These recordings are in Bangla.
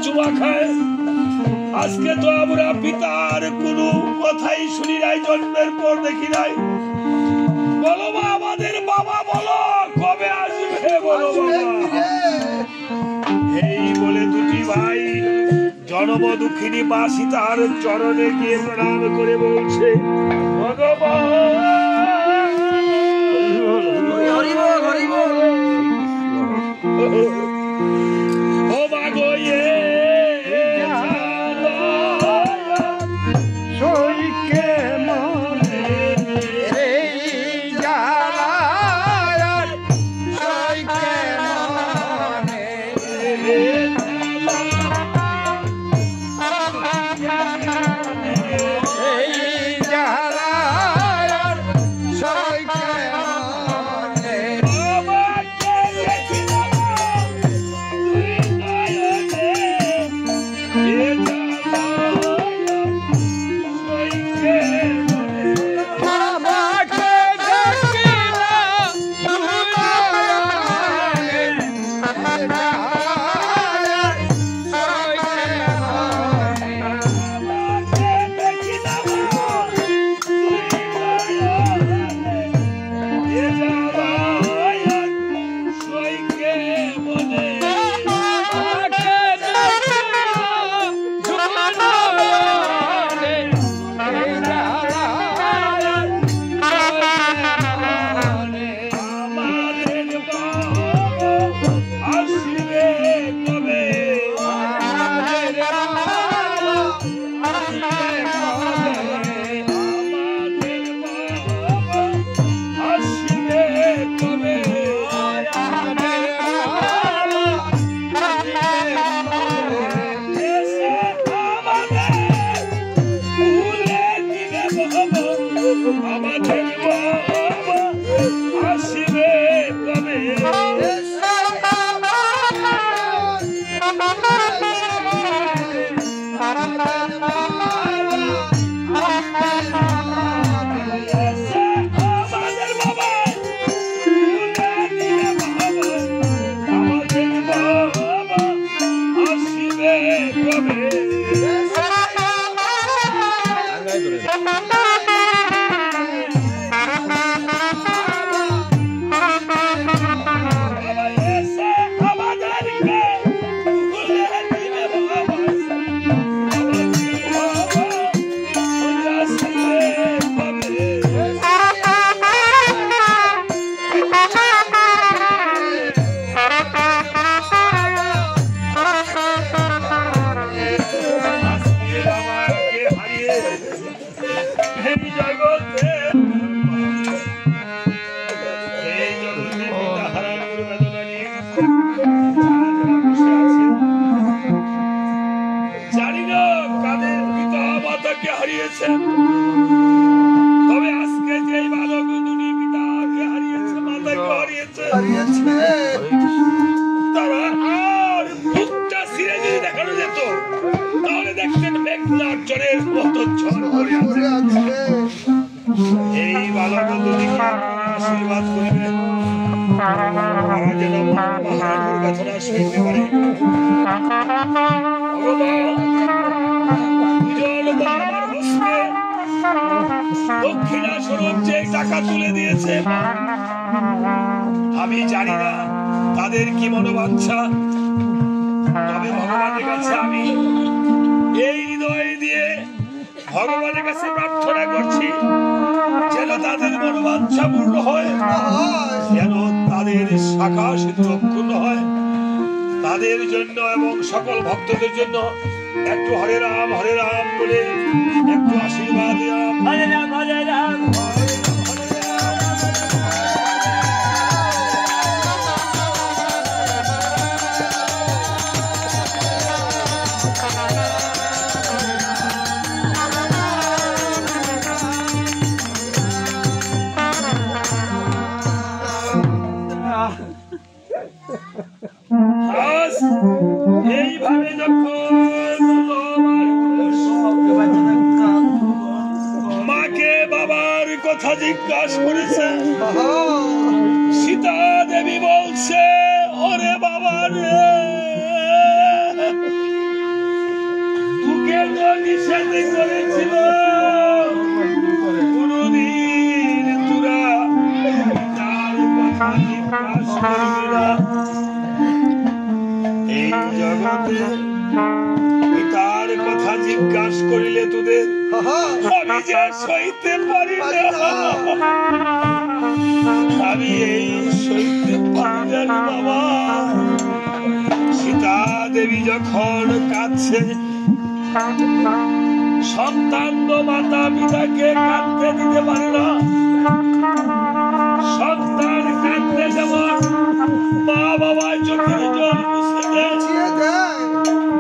চুমা খায়। আজকে তো আমরা পিতার কোনো কথাই শুনি নাই, জন্মের পর দেখি নাই। বলো মা, আমাদের বাবা বলো কবে আসবে, বলো বাবা। এই বলে দুটি ভাই জনম দুঃখিনী মা সীতার চরণে গিয়ে প্রণাম করে বলছে, ও মা গো, তবে আজকে যে বালক দুটি পিতাকে হারিয়েছে, মাতাকে হারিয়েছে, তারা আর মুখটা ছিঁড়ে যদি দেখানো যেত তাহলে দেখতেন মেঘনার জলের মতো ঝড় করে আছে। এই বালক দুটিকে আশীর্বাদ করবেন, তারা যেন মহারাজের কথা শুনতে পারে। দক্ষিণা স্বরূপ যে টাকা তুলে দিয়েছে, আমি জানি না তাদের কি মনোবাঞ্ছা, তবে ভগবানের কাছে আমি এই হৃদয় দিয়ে ভগবানের কাছে প্রার্থনা করছি যেন তাদের মনোবাঞ্ছা পূর্ণ হয়, যেন তাদের শাখা সিদ্ধ পূর্ণ হয়। তাদের জন্য এবং সকল ভক্তদের জন্য একটু হরে রাম বলে একটু আশীর্বাদ। হরে রাম হরে রাম এইভাবে মাকে বাবার কথা জিজ্ঞাসা করেছে, সীতা দেবী বলছে, ওরে বাবা রে, সাথে করেছিল কোনদিন তোরা তার কথা জিজ্ঞাস করবি না। এই জগতে তার কথা জিজ্ঞাসা করিলে তোদের আমি যা সইতে পারি না, আমি এই সইতে পারি না বাবা। সীতা দেবী যখন কাঁদছে, সন্তান তো মাতা পিতাকে কাঁদতে দিতে পারে না। সন্তান কাঁদতে যেমন মা বাবা চোখের জল মুছে দেয়,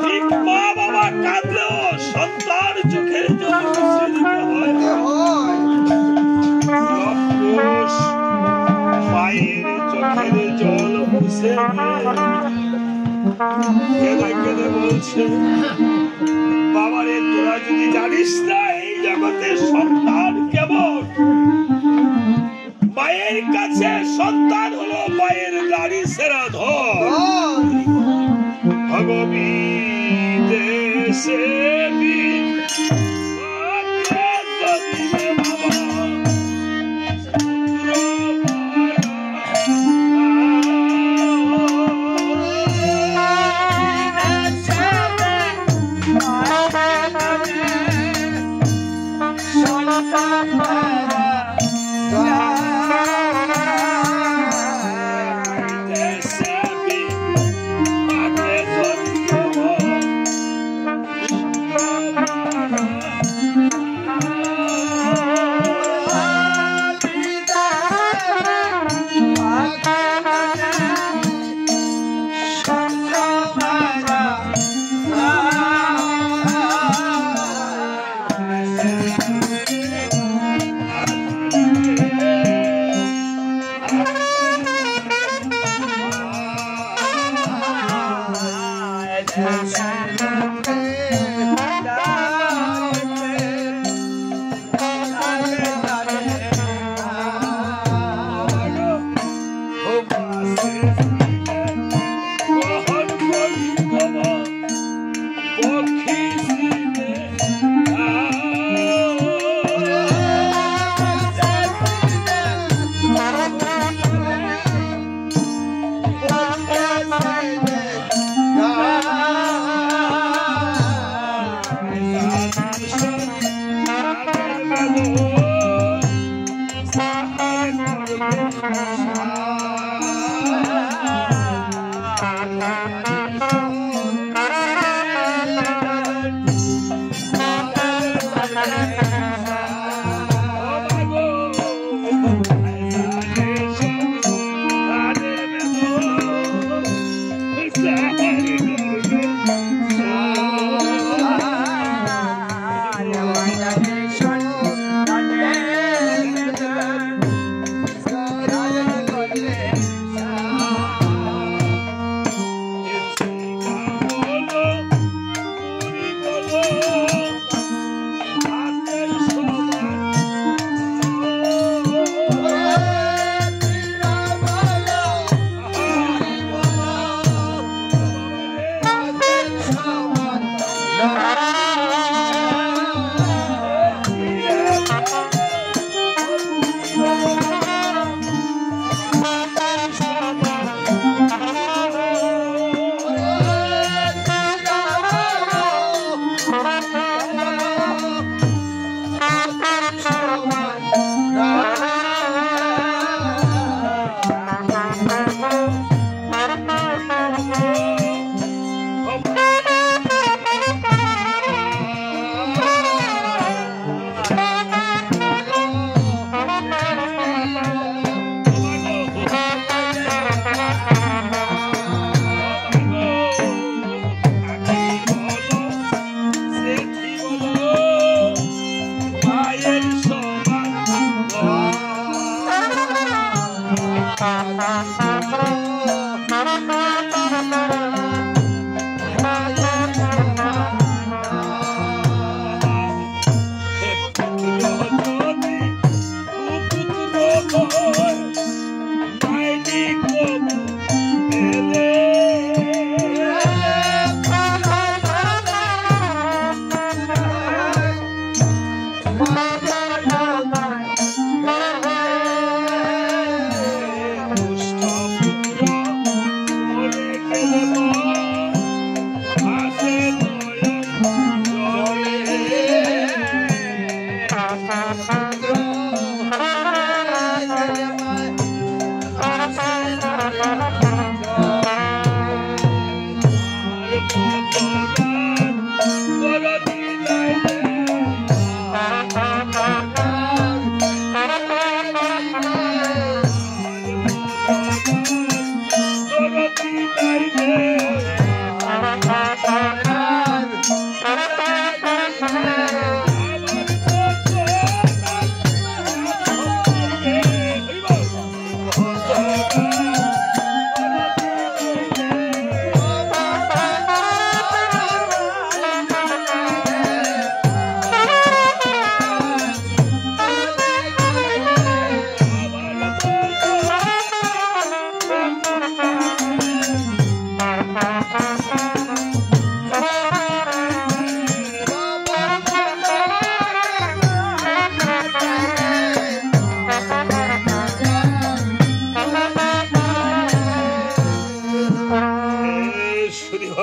ঠিক মা বাবা কাঁদলেও সন্তান চোখের জল মুছে দিতে হয়। মায়ের চোখের জল মুছে কেঁদে কেঁদে বলছে, বাবারে তোরা যদি জানিস না এই জগতে সন্তান কেমন, মায়ের কাছে সন্তান হলো মায়ের নারী সেরা ধন। ভগবী দেশে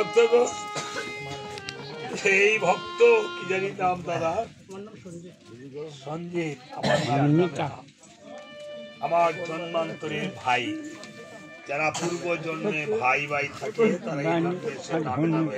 ভক্তগণ, এই ভক্ত কি জানি নাম দাদা, সঞ্জীব, আমার জন্মান্তরের ভাই, যারা পূর্ব জন্মে ভাই ভাই থাকে তারা এই জন্মে এসে নামে নামে